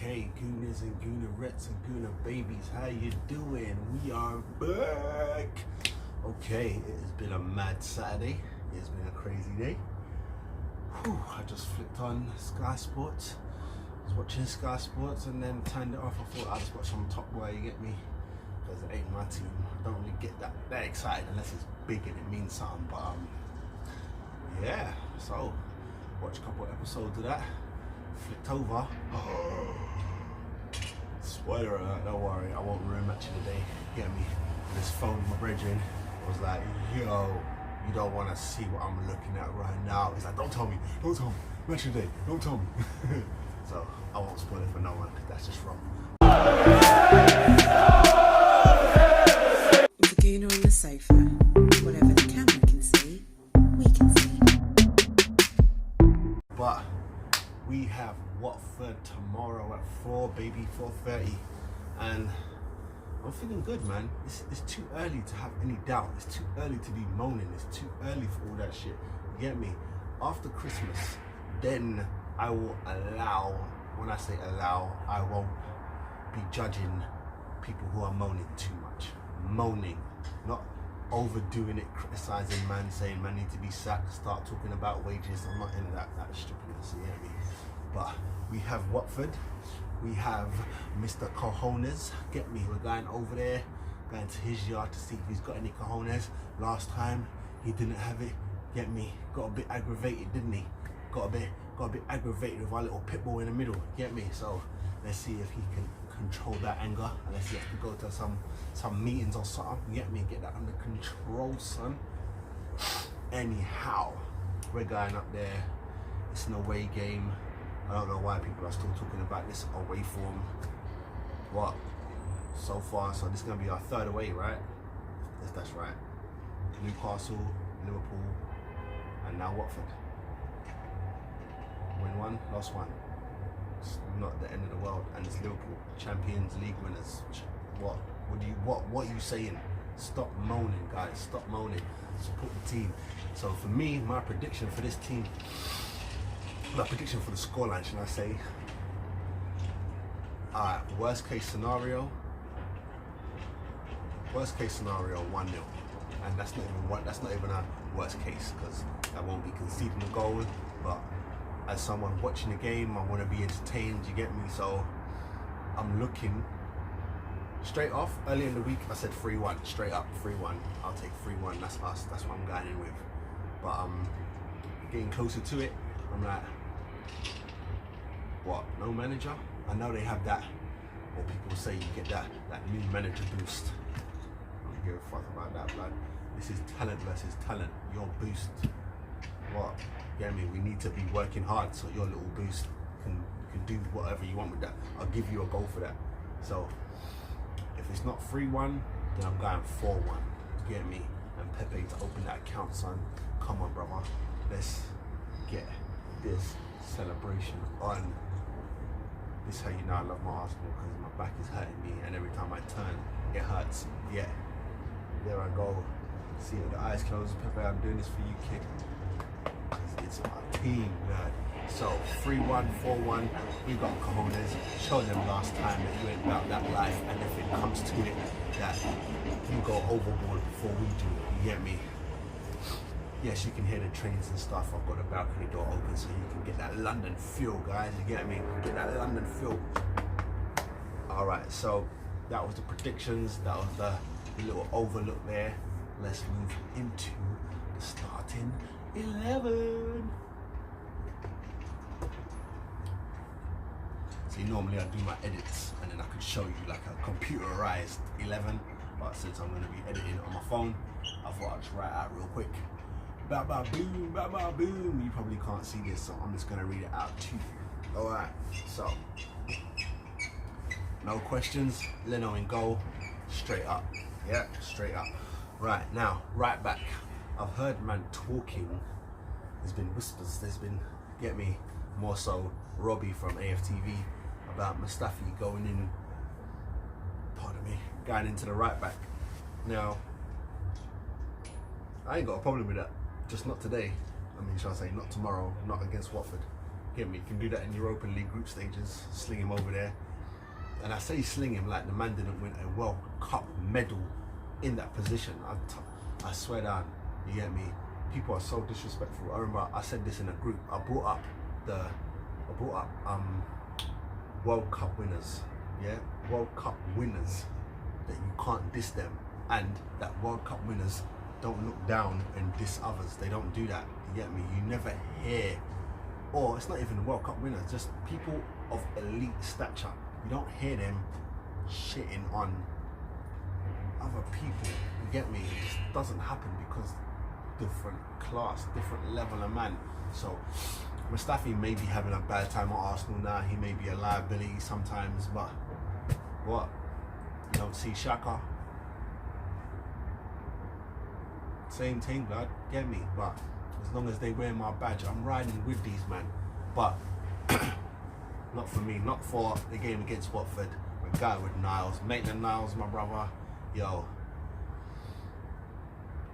Okay, Gooners and Goonerettes and Gooner babies, how you doing? We are back. Okay, it has been a mad Saturday. It's been a crazy day. Whew, I just flicked on Sky Sports. I was watching Sky Sports and then turned it off. I thought I'd just watch some Top Boy, you get me? Because it ain't my team. I don't really get that excited unless it's big and it means something. But yeah, so watch a couple of episodes of that. Flicked over. Spoiler alert, don't worry, I won't ruin much of the day. Get me? And this phone, my brethren, was like, yo, you don't want to see what I'm looking at right now. He's like, don't tell me, match of the day, don't tell me. So I won't spoil it for no one, because that's just wrong. With the gooner on the sofa, whatever the camera can see, we can see. But we have Watford tomorrow at 4, baby, 4:30, and I'm feeling good, man. It's too early to have any doubt. It's too early to be moaning. It's too early for all that shit. You get me? After Christmas, then I will allow. When I say allow, I won't be judging people who are moaning too much. Moaning, not overdoing it, criticizing man, saying man need to be sacked, start talking about wages. I'm not into that stupidness, you get me? But we have Watford, we have Mr. Cojones, get me? We're going over there, going to his yard to see if he's got any cojones. Last time he didn't have it, get me? Got a bit aggravated, didn't he? Got a bit aggravated with our little pit bull in the middle, get me? So let's see if he can control that anger, unless he has to go to some meetings or something, get me? Get that under control, son. Anyhow, we're going up there. It's an away game. I don't know why people are still talking about this away form. What? So far, so this is going to be our third away, right? Yes, that's right. Newcastle, Liverpool, and now Watford. Win one, lost one. It's not the end of the world, and it's Liverpool, Champions League winners. What are you saying? Stop moaning, guys. Stop moaning. Support the team. So for me, my prediction for this team, my prediction for the scoreline, should I say? Alright, worst case scenario, 1-0. And that's not even a worst case, because I won't be conceding a goal. But as someone watching the game, I want to be entertained, you get me? So I'm looking straight off. Early in the week I said 3-1, straight up 3-1. I'll take 3-1, that's us, that's what I'm going in with. But getting closer to it, I'm like, what, no manager? I know they have that, or people say you get that new manager boost. I don't give a fuck about that, blood. This is talent versus talent. Your boost, what? Get me? We need to be working hard so your little boost can do whatever you want with that. I'll give you a goal for that. So if it's not 3-1, then I'm going 4-1. Get me? And Pepe to open that account, son. Come on, brother. Let's get this celebration on. This is how you know I love my Arsenal, because my back is hurting me, and every time I turn, it hurts. Yeah. There I go. See with the eyes closed. Pepe, I'm doing this for you, kid. It's our team, man. So 3-1, 4-1, we got cojones. Show them last time that you ain't about that life, and if it comes to it, that you go overboard before we do. You get me? Yes, you can hear the trains and stuff. I've got the balcony door open so you can get that London feel, guys. You get me? Get that London feel. All right, so that was the predictions. That was the little overlook there. Let's move into the starting 11. See, normally I do my edits and then I could show you like a computerized 11, but since I'm going to be editing on my phone, I thought I'd just write out real quick. Ba ba boom, ba ba boom. You probably can't see this, so I'm just going to read it out to you. Alright, so no questions. Leno in goal, straight up. Yeah, straight up. Right, now, right back. I've heard man talking. There's been whispers. There's been, get me, more so Robbie from AFTV about Mustafi going in, pardon me, going into the right back. Now, I ain't got a problem with that. Just not today. I mean, shall I say, not tomorrow, not against Watford. Get me? You can do that in Europa League group stages. Sling him over there. And I say sling him like the man didn't win a World Cup medal in that position. I swear down. You get me? People are so disrespectful. I remember I said this in a group. I brought up World Cup winners. Yeah, World Cup winners, that you can't diss them, and that World Cup winners don't look down and diss others. They don't do that. You get me? You never hear, or it's not even World Cup winners, just people of elite stature. You don't hear them shitting on other people. You get me? It just doesn't happen because different class, different level of man. So Mustafi may be having a bad time at Arsenal now. He may be a liability sometimes, but what? You don't see Xhaka? Same thing, blood. Get me? But as long as they wear my badge, I'm riding with these man. But not for me, not for the game against Watford. We're going with Niles. Maitland-Niles, my brother. Yo,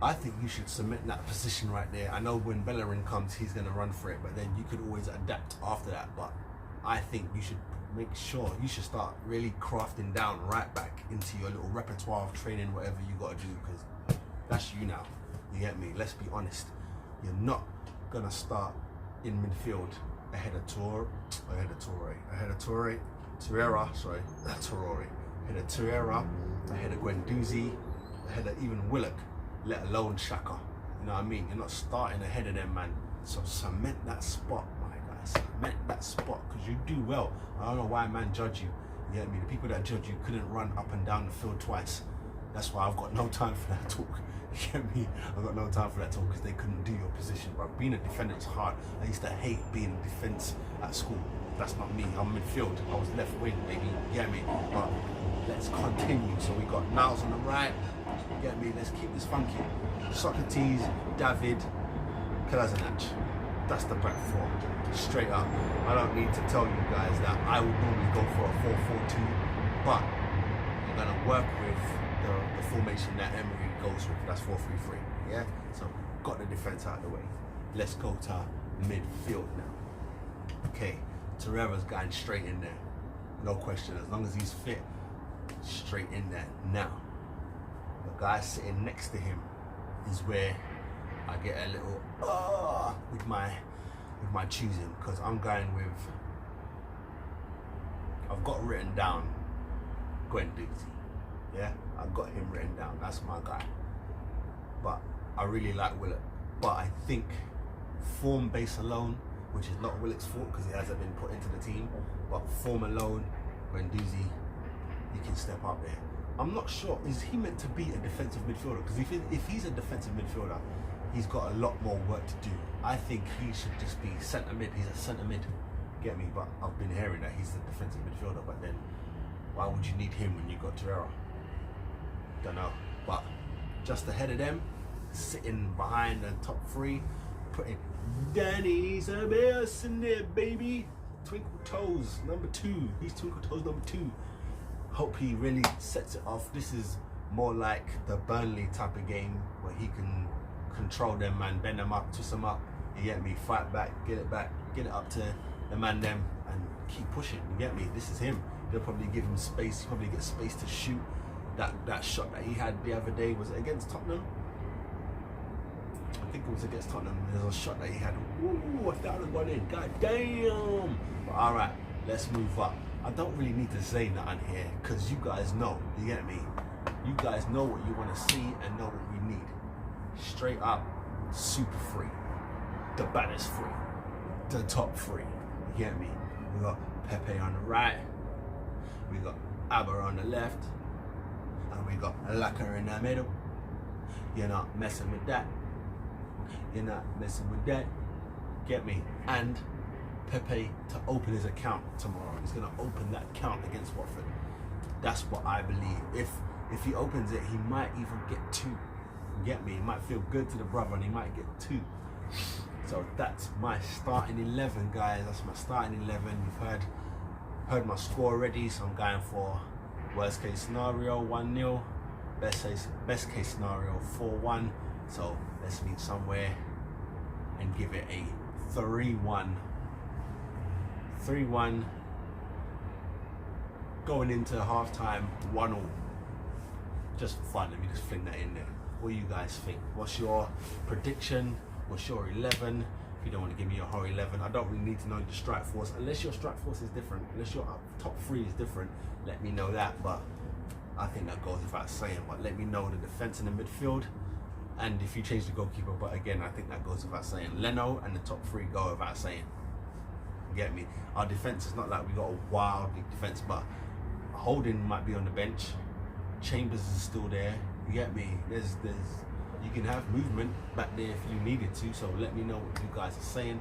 I think you should cement that position right there. I know when Bellerin comes, he's going to run for it, but then you could always adapt after that. But I think you should make sure, you should start really crafting down right back into your little repertoire of training, whatever you got to do, because that's you now. You get me? Let's be honest. You're not going to start in midfield ahead of Torreira, ahead of Guendouzi, ahead of even Willock, let alone Xhaka. You know what I mean? You're not starting ahead of them, man. So cement that spot, my guy. Cement that spot, because you do well. I don't know why man judge you. You get me? The people that judge you couldn't run up and down the field twice. That's why I've got no time for that talk. You get me? I've got no time for that talk because they couldn't do your position. But being a defender is hard. I used to hate being a defense at school. That's not me. I'm midfield. I was left wing, baby. You get me? But let's continue. So we got Niles on the right. You get me? Let's keep this funky. Socrates, David, Kolasinac. That's the back four. Straight up. I don't need to tell you guys that I would normally go for a 4-4-2, but I'm gonna work with the formation that Emery goes with. That's 4-3-3. Yeah. So got the defense out of the way. Let's go to midfield now. Okay. Torreira's going straight in there. No question. As long as he's fit, straight in there. Now, the guy sitting next to him is where I get a little with my choosing, because I'm going with, I've got written down Guendouzi. Yeah, I've got him written down. That's my guy. But I really like Willock. But I think form base alone, which is not Willock's fault because he hasn't been put into the team, but form alone, Guendouzi, he can step up there. I'm not sure, is he meant to be a defensive midfielder? Because if he's a defensive midfielder, he's got a lot more work to do. I think he should just be centre mid. He's a centre mid, get me? But I've been hearing that he's a defensive midfielder, but then why would you need him when you got Torreira? Don't know. But just ahead of them, sitting behind the top three, putting Danny Ceballos in there, baby. Twinkle Toes, number 2. He's Twinkle Toes number 2. Hope he really sets it off. This is more like the Burnley type of game where he can control them, man, bend them up, twist them up. You get me? Fight back, get it up to the man them, and keep pushing. You get me? This is him. They'll probably give him space. He'll probably get space to shoot. That shot that he had the other day, was it against Tottenham? I think it was against Tottenham. There was a shot that he had. Ooh, if that would have gone in, god damn. But all right, let's move up. I don't really need to say nothing here because you guys know. You get me? You guys know what you want to see and know what we need. Straight up, super free. The baddest free. The top free. You get me? We got Pepe on the right. We got Abba on the left. And we got Laka in the middle. You're not messing with that. You're not messing with that. Get me? And Pepe to open his account tomorrow. He's gonna open that account against Watford. That's what I believe. If he opens it, he might even get 2. Get me? It might feel good to the brother, and he might get 2. So that's my starting 11, guys. That's my starting 11. You've heard my score already, so I'm going for worst case scenario 1-0, best case scenario 4-1. So let's meet somewhere and give it a 3-1 3-1. Going into half time, 1-1. Just for fun, let me just fling that in there. What do you guys think? What's your prediction? What's your 11? If you don't want to give me your whole 11, I don't really need to know your strike force. Unless your strike force is different, unless your top 3 is different, let me know that. But I think that goes without saying. But let me know the defense and the midfield. And if you change the goalkeeper, but again, I think that goes without saying. Leno and the top 3 go without saying. You get me? Our defense is not like we got a wild big defense, but Holding might be on the bench. Chambers is still there. You get me? There's you can have movement back there if you needed to. So let me know what you guys are saying.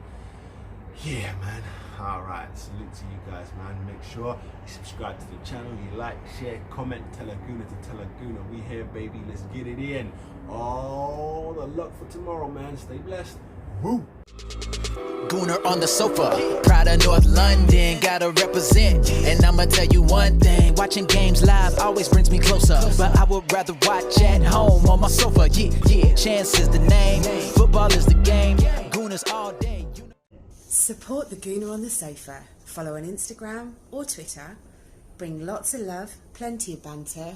Yeah, man. All right. Salute to you guys, man. Make sure you subscribe to the channel. You like, share, comment. Tell a gooner to tell a gooner. We here, baby. Let's get it in. All the luck for tomorrow, man. Stay blessed. Woo. Gooner on the sofa, proud of North London, gotta represent. And I'ma tell you one thing, watching games live always brings me closer. But I would rather watch at home on my sofa. Yeah, Chance is the name, football is the game, Gooners all day. Support the Gooner on the Sofa. Follow on Instagram or Twitter. Bring lots of love, plenty of banter,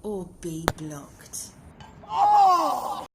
or be blocked.